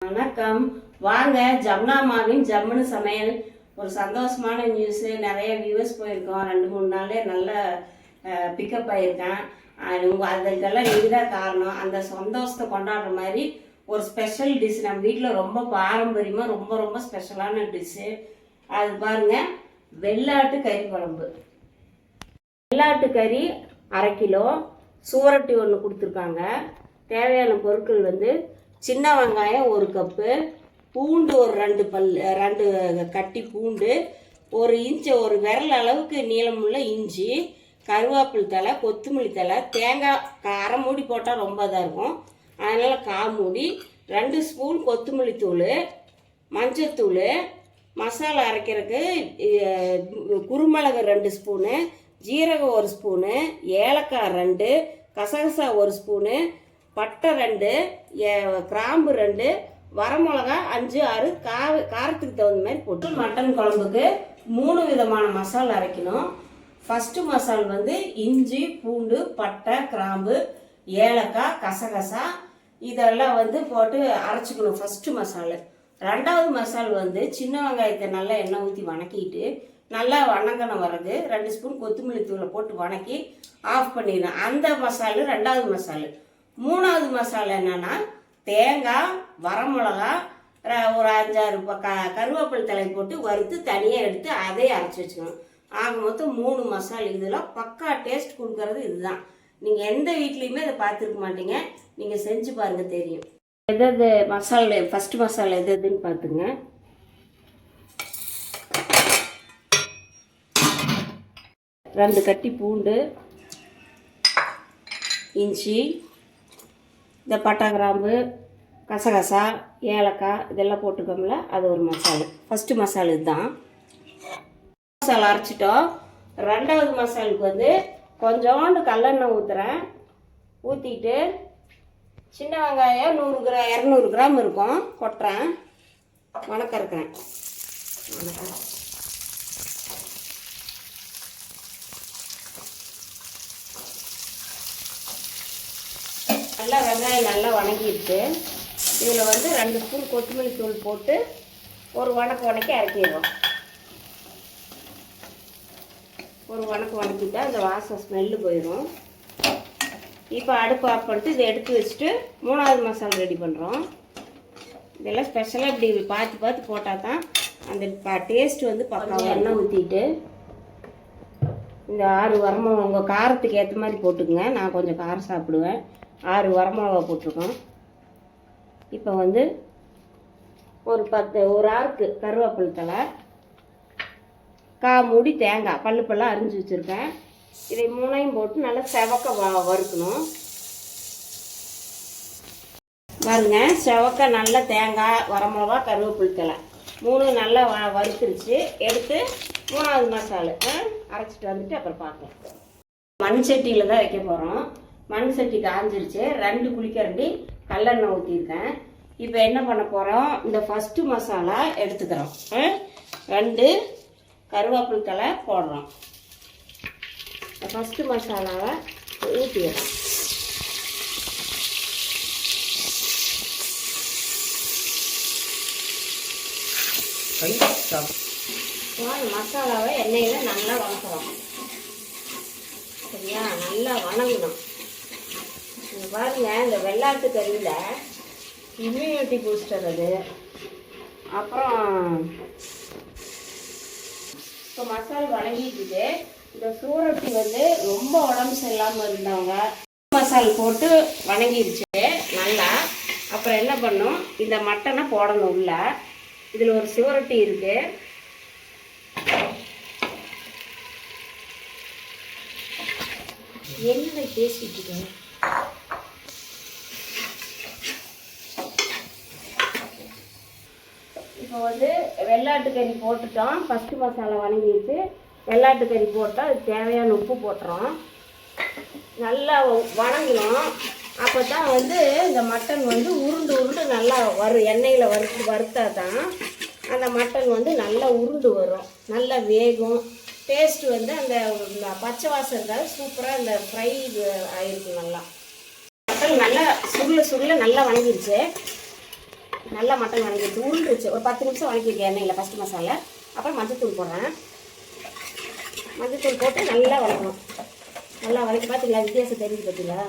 வணக்கம். வாங்க ஜம்னாமாவின் ஜம்முன்னு சமையல். ஒரு சந்தோஷமான நியூஸ். நிறைய வியூவர்ஸ் போயிருக்கோம். 2-3 நாளே நல்ல பிக்கப் ஆகியிருக்கேன். அதுக்கெல்லாம் நீங்கள் தான் காரணம். அந்த சந்தோஷத்தை கொண்டாடுற மாதிரி ஒரு ஸ்பெஷல் டிஷ் நம்ம வீட்டில் ரொம்ப பாரம்பரியமாக ரொம்ப ரொம்ப ஸ்பெஷலான டிஷ்ஷு. அது பாருங்கள், வெள்ளாட்டு கறி குழம்பு. வெள்ளாட்டு கறி 1/2 கிலோ, சுவரொட்டி 1 கொடுத்துருக்காங்க. தேவையான பொருட்கள் வந்து சின்ன வெங்காயம் 1 கப்பு, பூண்டு ஒரு 2 கட்டி பூண்டு, 1 இன்ச்சு 1 விரல் அளவுக்கு நீளமுள்ள இஞ்சி, கருவேப்பிலை தழை, கொத்தமல்லி தழை, தேங்காய் 1/2 மூடி போட்டால் ரொம்ப இதாக இருக்கும், அதனால் 1/4 மூடி, 2 ஸ்பூன் கொத்தமல்லி தூள், மஞ்சத்தூள், மசாலா அரைக்கிறதுக்கு குருமிளகு 2 ஸ்பூனு, ஜீரகம் 1 ஸ்பூனு, ஏலக்காய் 2, கசகசா 1 ஸ்பூனு, பட்டை 2, கிராம்பு 2, வரமிளகா 5-6 காரத்துக்கு தகுந்த மாதிரி போட்டு. மட்டன் குழம்புக்கு 3 விதமான மசாலா அரைக்கணும். ஃபஸ்ட்டு மசால் வந்து இஞ்சி, பூண்டு, பட்டை, கிராம்பு, ஏலக்காய், கசகசா இதெல்லாம் வந்து போட்டு அரைச்சிக்கணும் ஃபஸ்ட்டு மசாலு. 2வது மசால் வந்து சின்ன வெங்காயத்தை நல்லா எண்ணெய் ஊற்றி வணக்கிட்டு நல்லா வணங்கின வர்றது 2 ஸ்பூன் கொத்தமல்லி தூளை போட்டு வணக்கி ஆஃப் பண்ணிடணும். அந்த மசாலு 2வது மசாலு. 3வது மசாலா என்னன்னா தேங்காய், வரமிளகா, ஒரு 5-6 கருவேப்பிலை தழை போட்டு வறுத்து தனியாக எடுத்து அதை அரைச்சி வச்சுக்கணும். ஆக மொத்தம் 3 மசாலா. இதெல்லாம் பக்கா டேஸ்ட் கொடுக்கறது இதுதான். நீங்கள் எந்த வீட்லேயுமே இதை பார்த்துருக்க மாட்டீங்க. நீங்கள் செஞ்சு பாருங்கள், தெரியும். எது மசாலா ஃபஸ்ட்டு மசாலா எதுன்னு பார்த்துங்க. ரெண்டு கட்டி பூண்டு, இஞ்சி, இந்த பட்டை, கிராம்பு, கசகசா, ஏலக்காய் இதெல்லாம் போட்டுக்கோங்கள, அது ஒரு மசாலா. ஃபஸ்ட்டு மசாலா இதுதான். மசாலா அரைச்சிட்டோம். 2வது மசாலுக்கு வந்து கொஞ்சோண்டு கல்லெண்ணெய் ஊற்றுறேன். ஊற்றிட்டு சின்ன வெங்காயம் 200 கிராம் இருக்கும், கொட்டுறேன், வணக்கிறேன். நல்லா வெங்காயம் நல்லா வணங்கிடுச்சு. இதில் வந்து 2 ஸ்பூன் கொத்தமல்லி தூள் போட்டு ஒரு வணக்கி இறக்கிடுவோம். ஒரு வணக்கிட்டா அந்த வாசம் ஸ்மெல்லு போயிடும். இப்போ அடுப்பு ஆஃப் பண்ணிட்டு இதை எடுத்து வச்சுட்டு 3வது மசாலா ரெடி பண்ணுறோம். இதெல்லாம் ஸ்பெஷலாக இப்படி பார்த்து போட்டால் தான் அந்த டேஸ்ட் வந்து பக்கம். எண்ணெய் ஊற்றிட்டு இந்த 6 வரமிளகா உங்கள் காரத்துக்கு ஏற்ற மாதிரி போட்டுக்குங்க. நான் கொஞ்சம் காரம் சாப்பிடுவேன். 6 வரமிளகா போட்டிருக்கோம். இப்போ வந்து ஒரு ஆறுக்கு கருவேப்பிலை தழை, 1/4 மூடி தேங்காய் பல்லெல்லாம் அரிஞ்சு வச்சுருக்கேன். இதை 3ஐயும் போட்டு நல்லா செவக்க வறுக்கணும். பாருங்க, செவக்க நல்லா தேங்காய், வரமிளகா, கருவேப்பிலை தழை 3 நல்லா வறுத்துருச்சு. எடுத்து 3வது மசாலா அரைச்சிட்டு வந்துட்டு அப்புறம் பார்க்கலாம். மண் சட்டியில் தான் வைக்க போகிறோம். மண் சட்டி காஞ்சிருச்சு. 2 குழிக்கரண்டி கல்லெண்ணெய் ஊற்றிருக்கேன். இப்போ என்ன பண்ண போகிறோம், இந்த ஃபஸ்ட்டு மசாலா எடுத்துக்கிறோம். 2 கருவேப்பிலை தழை போடுறோம். ஃபஸ்ட்டு மசாலாவை ஊற்றிடுறோம். மசாலாவை எண்ணெயில் நல்லா வணக்குறோம். சரியா, நல்லா வணங்கணும். பாருங்க, இந்த வெள்ளாட்டு கறியில் இம்யூனிட்டி பூஸ்டர் அது. அப்புறம் இப்போ மசாலா வணங்கிட்டு இந்த சூரொட்டி வந்து ரொம்ப உடம்பு சரியில்லாமல் இருந்தவங்க மசாலா போட்டு வணங்கிடுச்சு நல்லா. அப்புறம் என்ன பண்ணும், இந்த மட்டனை போடணும் உள்ள. இதில் ஒரு சூரொட்டி இருக்குது. என்ன பேசிட்டு இருக்கேன். இப்போ வந்து வெள்ளாட்டு கறி போட்டுட்டோம். ஃபஸ்ட்டு மசாலா வணங்கிட்டு வெள்ளாட்டு கறி போட்டால் அது தேவையான உப்பு போட்டுறோம். நல்லா வணங்கணும். அப்போ தான் வந்து இந்த மட்டன் வந்து உருண்டு நல்லா எண்ணெயில் வறுத்தா தான் அந்த மட்டன் வந்து நல்லா உருண்டு வரும், நல்லா வேகும். டேஸ்ட்டு வந்து அந்த பச்சை வாசம் இருக்காது, சூப்பராக அந்த ஃப்ரை ஆகிருக்கும். நல்லா மட்டன் நல்லா சுருள நல்லா வணங்கிடுச்சு. நல்லா மட்டன் வணங்கிடுச்சு, உருண்டுருச்சு. ஒரு 10 நிமிஷம் வணக்கிருக்கேன் எண்ணெயில் ஃபஸ்ட்டு மசாலா. அப்புறம் மஞ்சத்தூள் போடுறேன். மஞ்சத்தூள் போட்டு நல்லா வதக்கணும். நல்லா வதக்கி பார்த்தீங்களா, வித்தியாசம் தெரியுது பார்த்தீங்களா?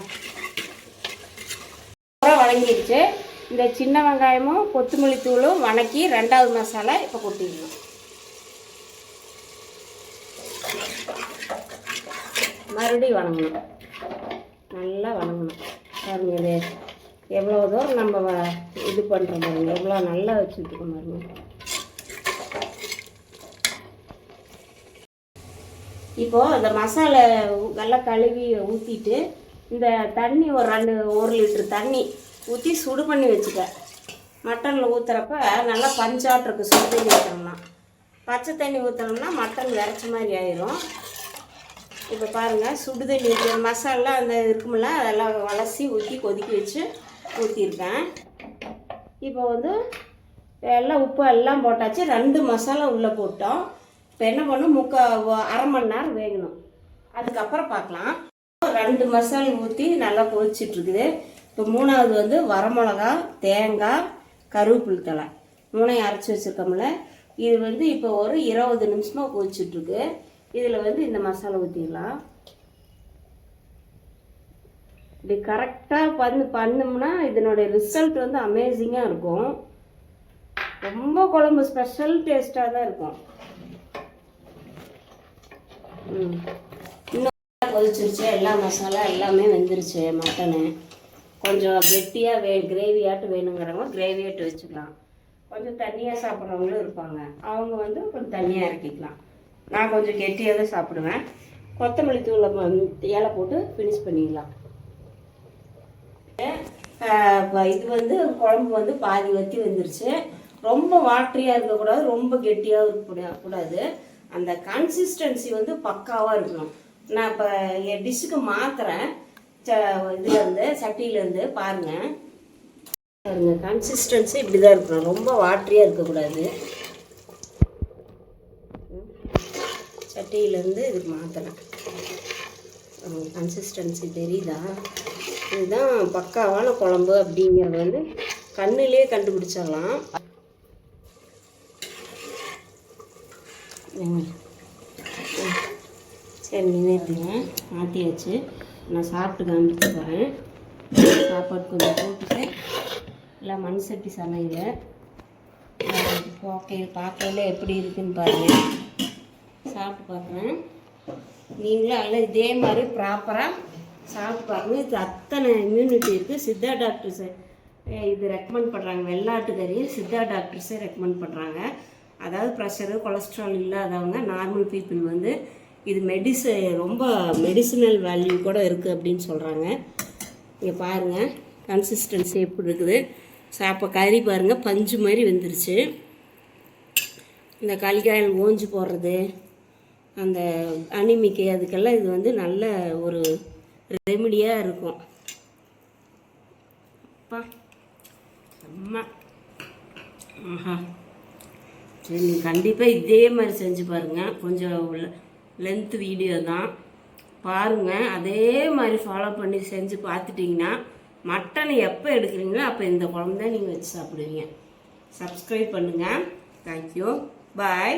அப்புறம் வதங்கிடுச்சு. இந்த சின்ன வெங்காயமும் கொத்தமல்லி தூளும் வணக்கி 2வது மசாலா இப்போ கொட்டிடணும். மறுபடியும் வணங்கணும், நல்லா வணங்கணும். பாருங்க இது எவ்வளோ தூரம் நம்ம இது பண்ணுற பாருங்க, எவ்வளோ நல்லா வச்சுருக்கோம் பாருங்க. இப்போது இந்த மசாலா நல்லா கழுவி ஊற்றிட்டு இந்த தண்ணி ஒரு 1 லிட்டர் தண்ணி ஊற்றி சுடு பண்ணி வச்சுக்க. மட்டனில் ஊற்றுறப்ப நல்லா பஞ்சாட்டிருக்கு. சுடு தண்ணி ஊற்றுறோம்னா, பச்சை தண்ணி ஊற்றுனோம்னா மட்டன் விரைச்ச மாதிரி ஆயிரும். இப்போ பாருங்கள், சுடு தண்ணி ஊற்றி மசாலா அந்த இருக்குமில்ல அதெல்லாம் வளசி ஊற்றி கொதிக்க வச்சு ஊற்றிருக்கேன். இப்போ வந்து எல்லாம் உப்பு எல்லாம் போட்டாச்சு. 2 மசாலா உள்ளே போட்டோம். இப்போ என்ன பண்ணும், 1/2 மணி நேரம் வேகணும். அதுக்கப்புறம் பார்க்கலாம். 2 மசாலா ஊற்றி நல்லா கொதிச்சிட்ருக்குது. இப்போ 3வது வந்து வரமிளகா, தேங்காய், கருவேப்பிலை தழை 3ஐயும் அரைச்சி வச்சுருக்கோம்ல, இது வந்து இப்போ ஒரு 20 நிமிஷமாக கொதிச்சிட்ருக்கு. இதில் வந்து இந்த மசாலா ஊற்றிடலாம். இப்படி கரெக்டாக பண்ணோம்னா இதனுடைய ரிசல்ட் வந்து அமேசிங்காக இருக்கும். ரொம்ப குழம்பு ஸ்பெஷல் டேஸ்ட்டாக தான் இருக்கும். இன்னும் கொதிச்சிருச்சு, எல்லா மசாலா எல்லாமே வெந்துருச்சு. மட்டனு கொஞ்சம் கெட்டியாக கிரேவியாட்டு வேணுங்கிறவங்க கிரேவியாட்டு வச்சுக்கலாம். கொஞ்சம் தண்ணியாக சாப்பிட்றவங்களும் இருப்பாங்க, அவங்க வந்து கொஞ்சம் தண்ணியாக இறக்கிக்கலாம். நான் கொஞ்சம் கெட்டியாக தான் சாப்பிடுவேன். கொத்தமல்லி தூளை இலை போட்டு ஃபினிஷ் பண்ணிடலாம். இது வந்து குழம்பு வந்து பாதி வற்றி வந்துருச்சு. ரொம்ப வாட்டரியாக இருக்கக்கூடாது, ரொம்ப கெட்டியாக இருக்கக்கூடாது. அந்த கன்சிஸ்டன்சி வந்து பக்காவாக இருக்கணும். நான் இப்போ என் டிஷ்ஷுக்கு மாற்றுறேன். இதுலேருந்து சட்டியிலேருந்து பாருங்கள். கன்சிஸ்டன்சி இப்படி தான் இருக்கணும், ரொம்ப வாட்டரியாக இருக்கக்கூடாது. சட்டியிலேருந்து இதுக்கு மாற்றுறேன். கன்சிஸ்டன்சி தெரியுதா? இதுதான் பக்காவான குழம்பு அப்படிங்கிறது வந்து கண்ணிலே கண்டுபிடிச்சிடலாம். சரி, நின்றுட்டுங்க மாற்றியாச்சு. நான் சாப்பிட்டு காமிச்சு போகிறேன். சாப்பாடு கொஞ்சம் போட்டுட்டு எல்லாம் மண் சட்டி சமையல். ஓகே, பார்க்கல எப்படி இருக்குன்னு பாருங்கள். சாப்பிட்டு பார்க்குறேன். நீங்களும் எல்லாம் இதே மாதிரி ப்ராப்பராக சாப்பிட்டு பாருங்கள். இது அத்தனை இம்யூனிட்டி இருக்குது. சித்தா டாக்டர்ஸை இது ரெக்கமெண்ட் பண்ணுறாங்க. வெள்ளாட்டுக்கறியை சித்தா டாக்டர்ஸே ரெக்கமெண்ட் பண்ணுறாங்க. அதாவது ப்ரெஷரு கொலஸ்ட்ரால் இல்லாதவங்க, நார்மல் பீப்புள் வந்து இது ரொம்ப மெடிசினல் வேல்யூ கூட இருக்குது அப்படின்னு சொல்கிறாங்க. இங்கே பாருங்கள் கன்சிஸ்டன்சி எப்படி இருக்குது. கறி பாருங்கள், பஞ்சு மாதிரி வந்துருச்சு. இந்த கலிக்காயில் ஓஞ்சி போடுறது, அந்த அனிமிக்கு, அதுக்கெல்லாம் இது வந்து நல்ல ஒரு ரெமிடியாக இருக்கும். அப்பா அம்மா, ஆஹா, சரி, நீங்கள் கண்டிப்பாக இதே மாதிரி செஞ்சு பாருங்கள். கொஞ்சம் லென்த் வீடியோ தான் பாருங்கள். அதே மாதிரி ஃபாலோ பண்ணி செஞ்சு பார்த்துட்டிங்கன்னா மட்டன் எப்போ எடுக்கிறீங்களோ அப்போ இந்த குழம்பு தான் நீங்கள் வச்சு சாப்பிடுவீங்க. சப்ஸ்கிரைப் பண்ணுங்கள். தேங்க்யூ, பாய்.